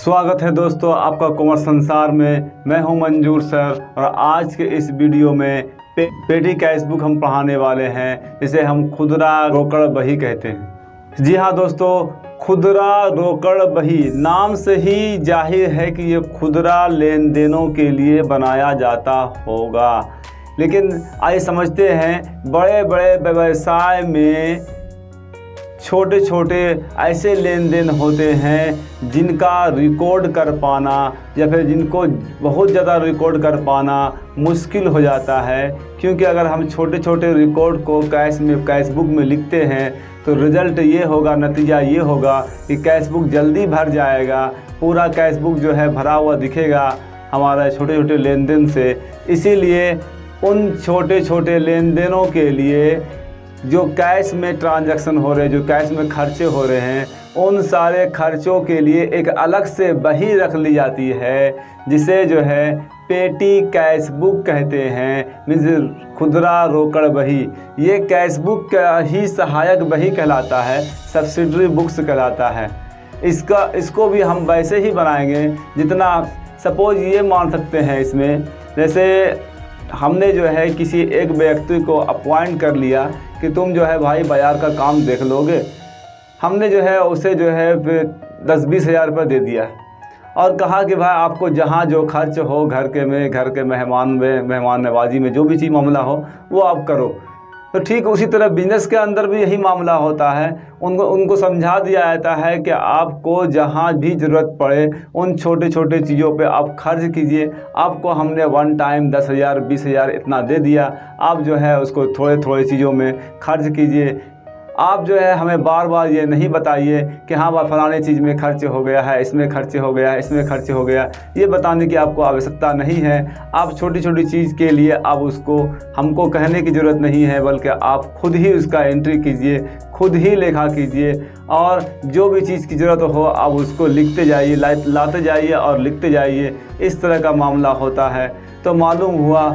स्वागत है दोस्तों आपका कॉमर्स संसार में। मैं हूं मंजूर सर और आज के इस वीडियो में पेटी कैश बुक हम पढ़ाने वाले हैं, जिसे हम खुदरा रोकड़ बही कहते हैं। जी हाँ दोस्तों, खुदरा रोकड़ बही नाम से ही जाहिर है कि ये खुदरा लेन देनों के लिए बनाया जाता होगा। लेकिन आइए समझते हैं, बड़े बड़े व्यवसाय में छोटे छोटे ऐसे लेन देन होते हैं जिनका रिकॉर्ड कर पाना या फिर जिनको बहुत ज़्यादा रिकॉर्ड कर पाना मुश्किल हो जाता है। क्योंकि अगर हम छोटे छोटे रिकॉर्ड को कैश बुक में लिखते हैं तो रिज़ल्ट ये होगा, नतीजा ये होगा कि कैश बुक जल्दी भर जाएगा। पूरा कैश बुक जो है भरा हुआ दिखेगा हमारा छोटे छोटे लेन देन से। इसीलिए उन छोटे छोटे लेन देनों के लिए जो कैश में ट्रांजैक्शन हो रहे हैं, जो कैश में खर्चे हो रहे हैं, उन सारे खर्चों के लिए एक अलग से बही रख ली जाती है, जिसे जो है पेटी कैश बुक कहते हैं, मीन्स खुदरा रोकड़ बही। ये कैश बुक का ही सहायक बही कहलाता है, सब्सिडरी बुक्स कहलाता है। इसको भी हम वैसे ही बनाएंगे जितना, सपोज ये मान सकते हैं इसमें, जैसे हमने जो है किसी एक व्यक्ति को अपॉइंट कर लिया कि तुम जो है भाई बाज़ार का काम देख लोगे। हमने जो है उसे जो है 10-20 हज़ार रुपये दे दिया और कहा कि भाई आपको जहाँ जो खर्च हो घर के मेहमान नवाजी में जो भी चीज़ मामला हो वो आप करो। तो ठीक उसी तरह बिज़नेस के अंदर भी यही मामला होता है। उनको समझा दिया जाता है कि आपको जहाँ भी ज़रूरत पड़े उन छोटे छोटे चीज़ों पे आप खर्च कीजिए। आपको हमने वन टाइम 10,000 20,000 इतना दे दिया, आप जो है उसको थोड़े थोड़े चीज़ों में खर्च कीजिए। आप जो है हमें बार बार ये नहीं बताइए कि हाँ वह फलाने चीज़ में खर्च हो गया है, इसमें खर्च हो गया है, इसमें खर्च हो गया। ये बताने की आपको आवश्यकता नहीं है। आप छोटी छोटी चीज़ के लिए आप उसको हमको कहने की ज़रूरत नहीं है, बल्कि आप खुद ही उसका एंट्री कीजिए, खुद ही लेखा कीजिए और जो भी चीज़ की ज़रूरत हो आप उसको लिखते जाइए, लाते जाइए और लिखते जाइए। इस तरह का मामला होता है। तो मालूम हुआ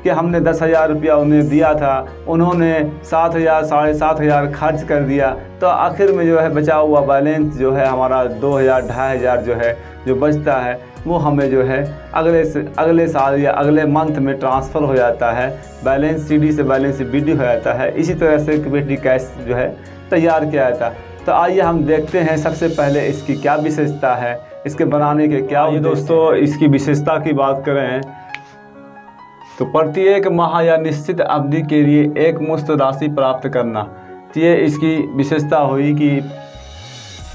कि हमने 10,000 रुपया उन्हें दिया था, उन्होंने 7,000 7,500 खर्च कर दिया। तो आखिर में जो है बचा हुआ बैलेंस जो है हमारा 2,000 2,500 जो है जो बचता है वो हमें जो है अगले साल या अगले मंथ में ट्रांसफ़र हो जाता है। बैलेंस सीडी से बैलेंस बीडी हो जाता है। इसी तरह से पेटी कैश जो है तैयार किया जाता है। तो आइए हम देखते हैं सबसे पहले इसकी क्या विशेषता है, इसके बनाने के क्या। ये दोस्तों इसकी विशेषता की बात करें तो प्रत्येक माह या निश्चित अवधि के लिए एक मुश्त राशि प्राप्त करना, ये इसकी विशेषता हुई कि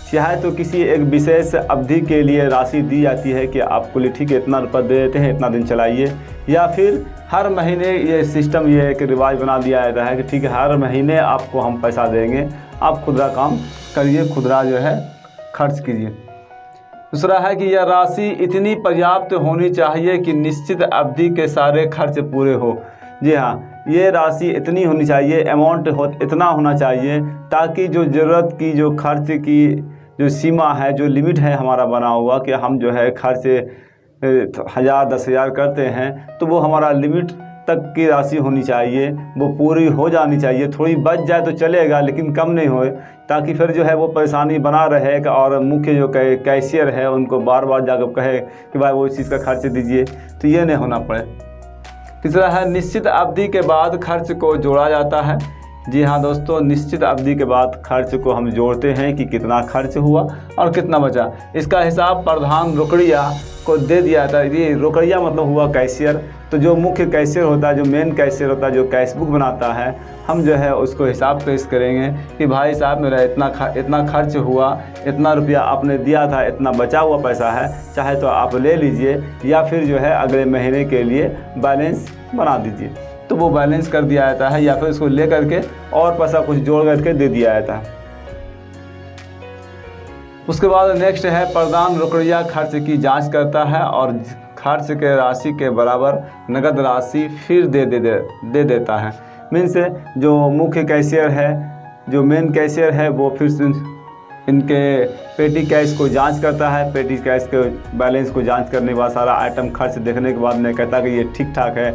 चाहे तो किसी एक विशेष अवधि के लिए राशि दी जाती है कि आपको ठीक है इतना रुपये दे देते हैं, इतना दिन चलाइए, या फिर हर महीने ये सिस्टम ये एक रिवाज बना दिया जाता है कि ठीक है हर महीने आपको हम पैसा देंगे, आप खुदरा काम करिए, खुदरा जो है खर्च कीजिए। दूसरा है कि यह राशि इतनी पर्याप्त होनी चाहिए कि निश्चित अवधि के सारे खर्च पूरे हो। जी हाँ, ये राशि इतनी होनी चाहिए, अमाउंट इतना होना चाहिए ताकि जो ज़रूरत की, जो खर्च की जो सीमा है, जो लिमिट है हमारा बना हुआ कि हम जो है खर्च 1,000 10,000 करते हैं तो वो हमारा लिमिट तक की राशि होनी चाहिए, वो पूरी हो जानी चाहिए। थोड़ी बच जाए तो चलेगा लेकिन कम नहीं होए, ताकि फिर जो है वो परेशानी बना रहे और मुख्य जो कैशियर है उनको बार बार जाकर कहे कि भाई वो चीज़ का खर्च दीजिए, तो ये नहीं होना पड़े। तीसरा है निश्चित अवधि के बाद खर्च को जोड़ा जाता है। जी हाँ दोस्तों, निश्चित अवधि के बाद खर्च को हम जोड़ते हैं कि कितना खर्च हुआ और कितना बचा। इसका हिसाब प्रधान रोकड़िया को दे दिया जाता है। ये रोकड़िया मतलब हुआ कैशियर। तो जो मुख्य कैशियर होता है, जो मेन कैशियर होता है, जो कैश बुक बनाता है, हम जो है उसको हिसाब पेश करेंगे कि भाई साहब मेरा इतना खर्च हुआ, इतना रुपया आपने दिया था, इतना बचा हुआ पैसा है, चाहे तो आप ले लीजिए या फिर जो है अगले महीने के लिए बैलेंस बना दीजिए। तो वो बैलेंस कर दिया जाता है या फिर उसको ले करके और पैसा कुछ जोड़ करके दे दिया जाता है। उसके बाद नेक्स्ट है प्रधान रोकड़िया खर्च की जांच करता है और खर्च के राशि के बराबर नगद राशि फिर दे देता है। मीन्स जो मुख्य कैशियर है, जो मेन कैशियर है, वो फिर इनके पेटी कैश को जांच करता है। पेटी कैश के बैलेंस को जांच करने के बाद सारा आइटम खर्च देखने के बाद में कहता कि ये ठीक ठाक है,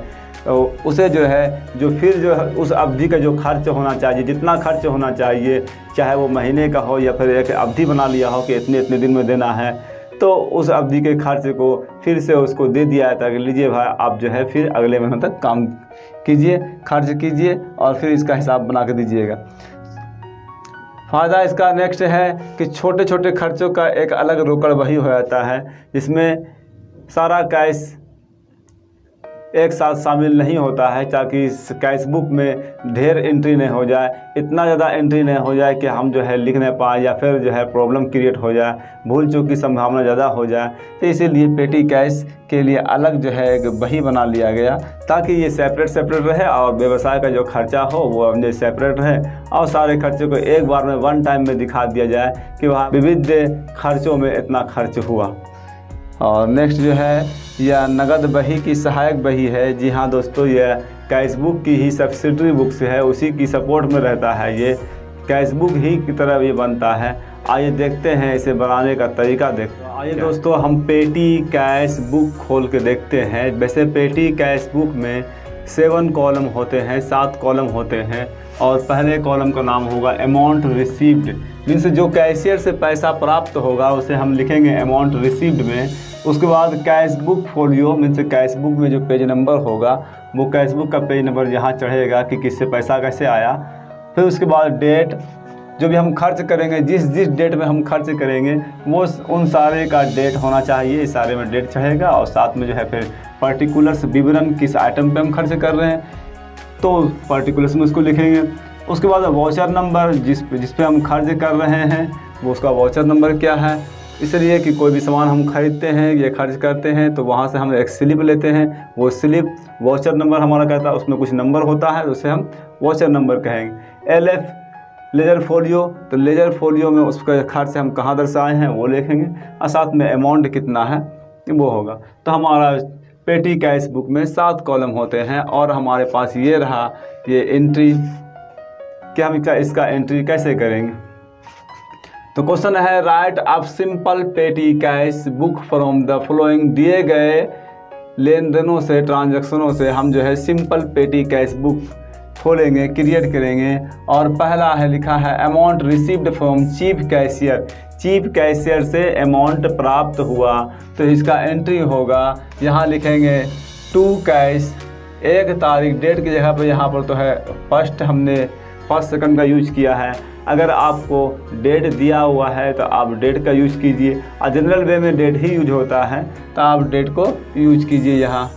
तो उसे जो है जो फिर जो है उस अवधि का जो खर्च होना चाहिए, जितना खर्च होना चाहिए, चाहे वो महीने का हो या फिर एक अवधि बना लिया हो कि इतने दिन में देना है, तो उस अवधि के खर्च को फिर से उसको दे दिया जाता है कि लीजिए भाई आप जो है फिर अगले महीने तक काम कीजिए, खर्च कीजिए और फिर इसका हिसाब बना के दीजिएगा। फ़ायदा इसका नेक्स्ट है कि छोटे छोटे खर्चों का एक अलग रोकड़ बही हो जाता है, जिसमें सारा कैश एक साथ शामिल नहीं होता है, ताकि कैश बुक में ढेर एंट्री नहीं हो जाए, इतना ज़्यादा एंट्री नहीं हो जाए कि हम जो है लिख नहीं पाए या फिर जो है प्रॉब्लम क्रिएट हो जाए, भूल चूक की संभावना ज़्यादा हो जाए। तो इसीलिए पेटी कैश के लिए अलग जो है एक बही बना लिया गया, ताकि ये सेपरेट रहे और व्यवसाय का जो खर्चा हो वो अपने सेपरेट रहे और सारे खर्चे को एक बार में वन टाइम में दिखा दिया जाए कि वहाँ विविध खर्चों में इतना खर्च हुआ। और नेक्स्ट जो है यह नगद बही की सहायक बही है। जी हाँ दोस्तों, यह कैश बुक की ही सब्सिडरी बुक से है, उसी की सपोर्ट में रहता है, ये कैश बुक ही की तरह ये बनता है। आइए देखते हैं इसे बनाने का तरीका देखते हैं। आइए दोस्तों हम पेटी कैश बुक खोल के देखते हैं। वैसे पेटी कैश बुक में 7 कॉलम होते हैं, 7 कॉलम होते हैं और पहले कॉलम का नाम होगा अमाउंट रिसीव्ड, मीन्स जो कैशियर से पैसा प्राप्त होगा उसे हम लिखेंगे अमाउंट रिसीव्ड में। उसके बाद cash book folio, means cash book में जो पेज नंबर होगा वो कैश बुक का पेज नंबर यहाँ चढ़ेगा कि किससे पैसा कैसे आया। फिर उसके बाद डेट, जो भी हम खर्च करेंगे, जिस डेट में हम खर्च करेंगे वो उन सारे का डेट होना चाहिए, इस सारे में डेट चढ़ेगा। और साथ में जो है फिर पर्टिकुलर्स, विवरण किस आइटम पे हम खर्च कर रहे हैं तो पर्टिकुलर्स में उसको लिखेंगे। उसके बाद वाउचर नंबर, जिस पे हम खर्च कर रहे हैं वो उसका वाउचर नंबर क्या है। इसलिए कि कोई भी सामान हम खरीदते हैं या खर्च करते हैं तो वहाँ से हम एक स्लिप लेते हैं, वो स्लिप वाउचर नंबर हमारा कहता है, उसमें कुछ नंबर होता है तो उसे हम वाउचर नंबर कहेंगे। LF लेजर फोलियो, तो लेजर फोलियो में उसका खर्च हम कहाँ दर्शाए हैं वो लिखेंगे और साथ में अमाउंट कितना है वो होगा। तो हमारा पेटी कैश बुक में 7 कॉलम होते हैं और हमारे पास ये रहा ये एंट्री कि हम इसका एंट्री कैसे करेंगे। तो क्वेश्चन है राइट अप सिंपल पेटी cash book from the following. दिए गए लेन देनों से, ट्रांजैक्शनों से हम जो है सिंपल पेटी कैश बुक खोलेंगे, क्रिएट करेंगे। और पहला है लिखा है amount received from chief cashier, chief cashier से अमाउंट प्राप्त हुआ तो इसका एंट्री होगा, यहाँ लिखेंगे टू कैश, 1 तारीख, डेट की जगह पर यहाँ पर तो है फर्स्ट, हमने फर्स्ट सेकंड का यूज किया है। अगर आपको डेट दिया हुआ है तो आप डेट का यूज कीजिए, और जनरल वे में डेट ही यूज होता है तो आप डेट को यूज कीजिए यहाँ।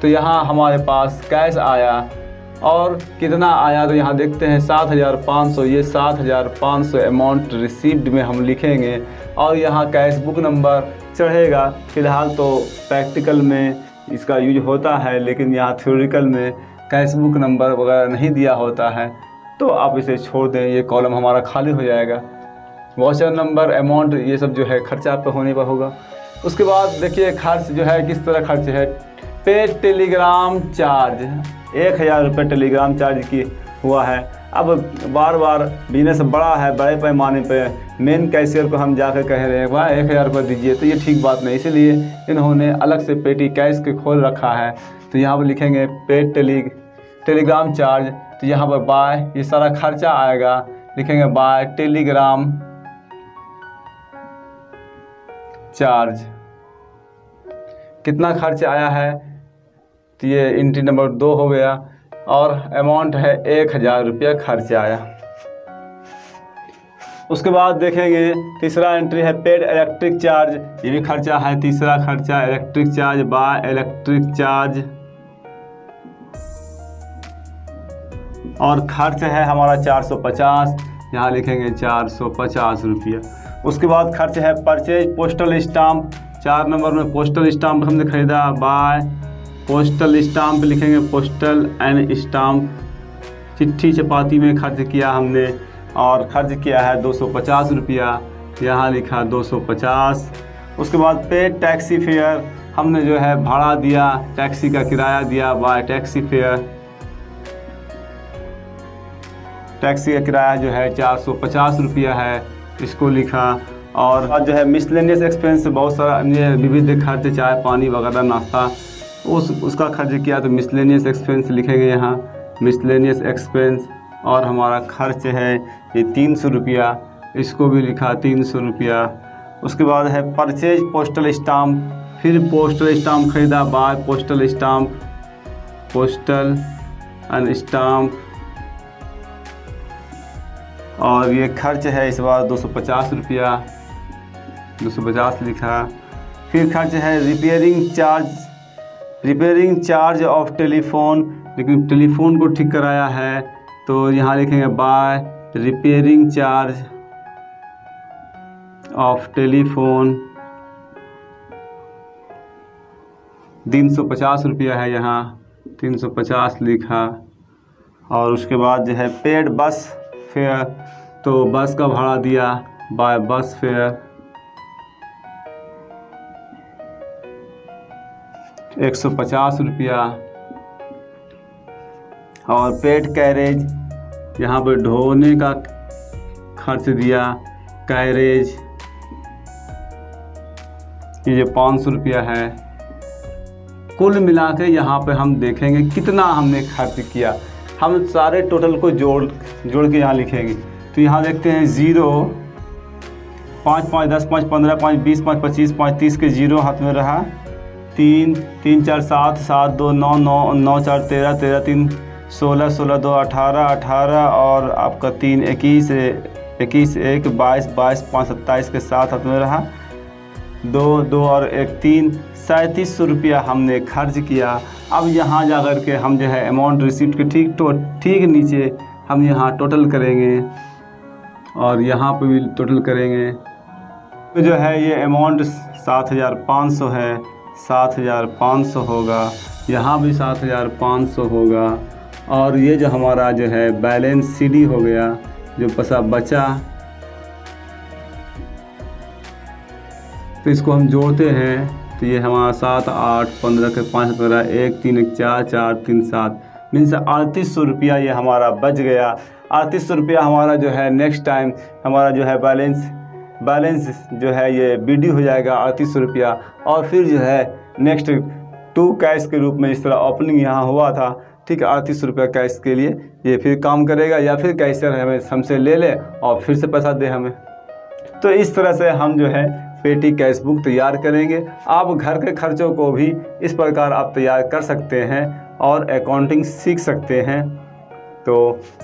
तो यहाँ हमारे पास कैश आया और कितना आया तो यहाँ देखते हैं 7,500, ये 7,500 अमाउंट रिसीव्ड में हम लिखेंगे और यहाँ कैश बुक नंबर चढ़ेगा। फिलहाल तो प्रैक्टिकल में इसका यूज होता है, लेकिन यहाँ थ्योरिकल में कैश बुक नंबर वगैरह नहीं दिया होता है तो आप इसे छोड़ दें, ये कॉलम हमारा खाली हो जाएगा। वाउचर नंबर, अमाउंट, ये सब जो है खर्चा पे होने पर होगा। उसके बाद देखिए खर्च जो है किस तरह खर्च है। पे टेलीग्राम चार्ज, 1,000 रुपये टेलीग्राम चार्ज की हुआ है। अब बार बार बिजनेस बड़ा है, बड़े पैमाने पे मेन कैशियर को हम जाकर कह रहे हैं भाई 1,000 रुपये दीजिए, तो ये ठीक बात नहीं, इसीलिए इन्होंने अलग से पेटी कैश के खोल रखा है। तो यहाँ पर लिखेंगे पे टेलीग्राम चार्ज, तो यहाँ पर बाय, ये सारा खर्चा आएगा, लिखेंगे बाय टेलीग्राम चार्ज। कितना खर्च आया है तो ये एंट्री नंबर 2 हो गया और अमाउंट है 1,000 रुपया खर्च आया। उसके बाद देखेंगे तीसरा एंट्री है पेड इलेक्ट्रिक चार्ज, ये भी खर्चा है, तीसरा खर्चा electric charge, by electric charge. और खर्च है हमारा 450, यहाँ लिखेंगे 450 रुपया। उसके बाद खर्च है परचेज पोस्टल स्टाम्प, 4 नंबर में पोस्टल स्टाम्प हमने खरीदा, बाय पोस्टल स्टाम्प लिखेंगे, पोस्टल एंड स्टाम्प, चिट्ठी चपाती में खर्च किया हमने और खर्च किया है 250 रुपया, यहाँ लिखा 250। उसके बाद पे टैक्सी फेयर, हमने जो है भाड़ा दिया, टैक्सी का किराया दिया, बाय टैक्सी फेयर। टैक्सी का किराया जो है 450 रुपया है, इसको लिखा। और जो है मिसलेनियस एक्सपेंस, बहुत सारा अन्य विविध खर्च, चाय पानी वगैरह नाश्ता, उसका खर्च किया तो मिसलेनियस एक्सपेंस लिखेंगे यहाँ, मिसलेनियस एक्सपेंस। और हमारा खर्च है ये 300 रुपया, इसको भी लिखा 300 रुपया। उसके बाद है परचेज पोस्टल स्टाम्प, फिर पोस्टल स्टाम्प खरीदा, by postal stamp, postal and stamp. और ये खर्च है इस बार 250 रुपया, 250 लिखा। फिर खर्च है रिपेयरिंग चार्ज ऑफ टेलीफोन, लेकिन टेलीफोन को ठीक कराया है तो यहाँ लिखेंगे by repairing charge of telephone, 350 रुपया है यहाँ, 350 लिखा। और उसके बाद जो है पेड बस फेयर, तो बस का भाड़ा दिया बाय बस फेयर, 150 रुपया। और पेड कैरेज, यहाँ पर ढोने का खर्च दिया, कैरेज ये 500 रुपया है। कुल मिला के यहाँ पे हम देखेंगे कितना हमने खर्च किया। हम सारे टोटल को जोड़ के यहाँ लिखेंगे। तो यहाँ देखते हैं 0, 5, 5, 10, 5, 15, 5, 20, 5, 25, 5, 30 के 0 हाथ में रहा, 3, 3, 4, 7, 7, 2, 9, 9, 9, 4, 13, 13, 3, 16, 16, 2, 18, 18 और आपका 3, 21, 21, 1, 22, 22, 5, 27 के 7 हाथ में रहा, 2, 2 और 1, 3, 3700 रुपया हमने खर्च किया। अब यहाँ जा कर के हम जो है अमाउंट रिसिप्ट के ठीक नीचे हम यहाँ टोटल करेंगे और यहाँ पे भी टोटल करेंगे। तो जो है ये अमाउंट 7500 है, 7500 होगा, यहाँ भी 7500 होगा। और ये जो हमारा जो है बैलेंस CD हो गया, जो पैसा बचा तो इसको हम जोड़ते हैं। तो ये हमारा 7, 8, 15 के 5, 15, 1, 3, 1, 4, 4, 3, 7 मीन्स 3800 रुपया ये हमारा बच गया। 3800 रुपया हमारा जो है नेक्स्ट टाइम हमारा जो है बैलेंस जो है ये BD हो जाएगा 3800 रुपया। और फिर जो है नेक्स्ट 2 कैश के रूप में इस तरह ओपनिंग यहाँ हुआ था, ठीक है, 3800 रुपया कैश के लिए ये फिर काम करेगा, या फिर कैशियर हमें हमसे ले ले और फिर से पैसा दे हमें। तो इस तरह से हम जो है पेटी कैश बुक तैयार करेंगे। आप घर के खर्चों को भी इस प्रकार आप तैयार कर सकते हैं और अकाउंटिंग सीख सकते हैं। तो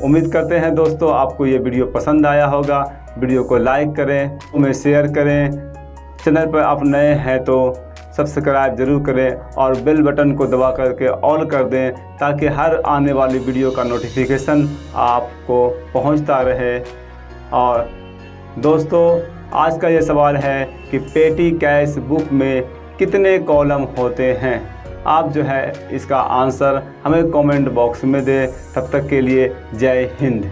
उम्मीद करते हैं दोस्तों आपको ये वीडियो पसंद आया होगा। वीडियो को लाइक करें, उन्हें शेयर करें। चैनल पर आप नए हैं तो सब्सक्राइब ज़रूर करें और बेल बटन को दबा करके ऑल कर दें, ताकि हर आने वाली वीडियो का नोटिफिकेशन आपको पहुंचता रहे। और दोस्तों आज का ये सवाल है कि पेटी कैश बुक में कितने कॉलम होते हैं। आप जो है इसका आंसर हमें कमेंट बॉक्स में दें। तब तक के लिए जय हिंद।